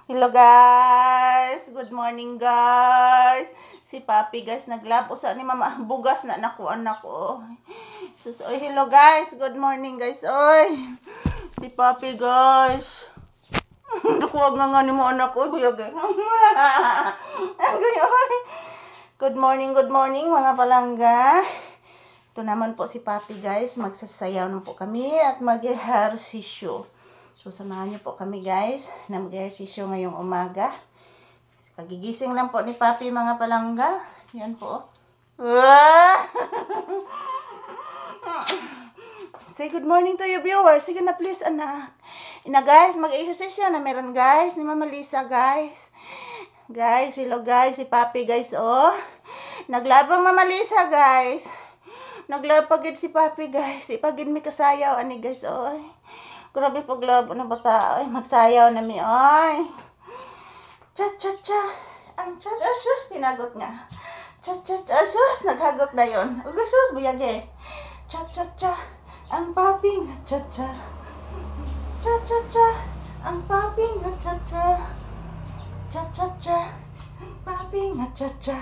Hello guys, good morning guys. Si Papi guys naglab usa ni mama bugas na nako anak ko. Sus oy hello guys, good morning guys oy. Si Papi guys. Dukuwag nga ni mo anak ko buyag. Good morning mga palangga. Ito naman po si Papi guys, magsasayaw na po kami at mag-ehersisyo. So samahan niyo po kami guys na mag-ehersisyo ngayong umaga. Kagigising lang po ni Papi mga palangga. Yan po. Say good morning to your viewers. Sige na please anak. Ina guys, mag-ehersisyo na meron guys ni Mama Lisa guys. Guys, hello guys, si Papi guys oh. Naglabang Mama Lisa guys. Naglapagid si Papi guys. Ipagid mi kasayaw ani guys oy. Grabe paglabo na bata ay magsayaw na mi oy. Cha cha cha. Ang cha asus pinagot nga. Cha cha cha asus naghagok na yon. Ugasus buyage. Cha cha cha. Ang Papi nga cha cha. Cha cha cha. Ang Papi nga cha cha. Cha cha cha. Ang Papi nga cha cha.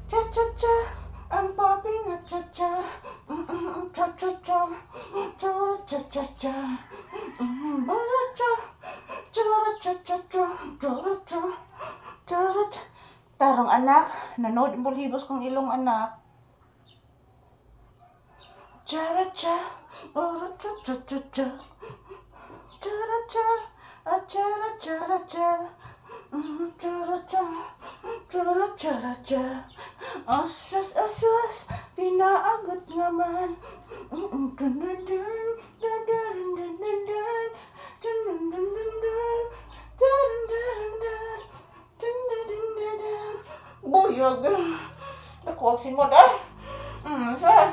Cha cha cha. Ang Papi nga cha cha. Cha cha cha. Cha cha cha cha. Cha cha cha. Cha. Tarong anak, nanood bulhibos kong ilong anak. Cha cha. Cha cha cha cha. Cha cha. Cha cha cha. Cha. Asus, pinaagot naman. Buyog. Nakuwaksin mo dahil. Saan?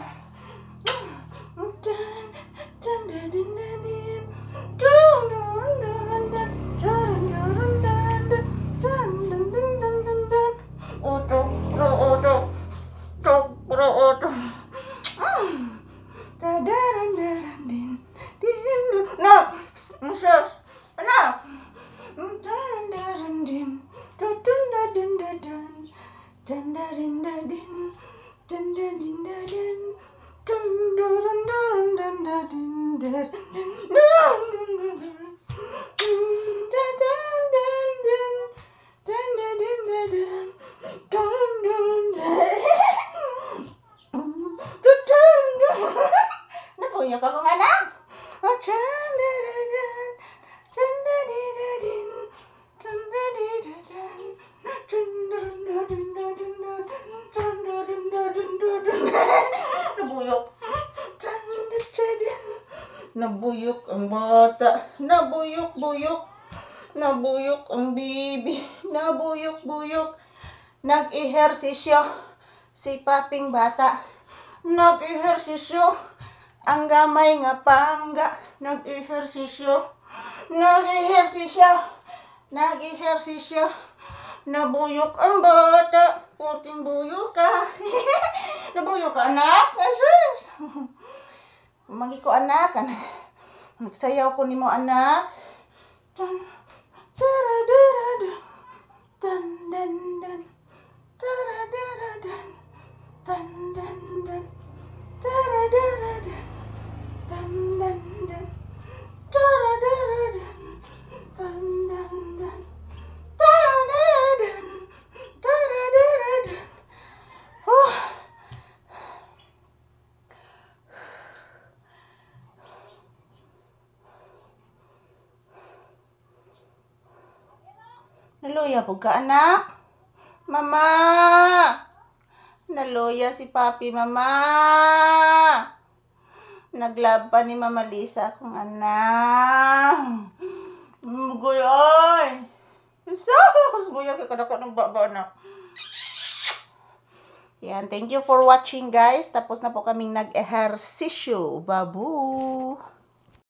Napunyok ako nga na. Nabuyok. Nabuyok ang bata. Nabuyok. Nabuyok ang bibi. Nabuyok. Nag-ehersisyo si Paping bata. Nag-ehersisyo ang gamay nga pangga. Nag-ehersisyo. Nabuyok ang bata. Porting buyok ka. Nabuyok ka anak. Magi ko anak. Nagsayaw ko nimo anak. Naluya po ka anak? Mama! Naluya si Papi mama! Naglab pa ni Mama Lisa akong anak. Guyoy! Sus! Guyoy ka kadako ng baba anak. Yan, thank you for watching guys. Tapos na po kaming nag-ehersisyo. Babu!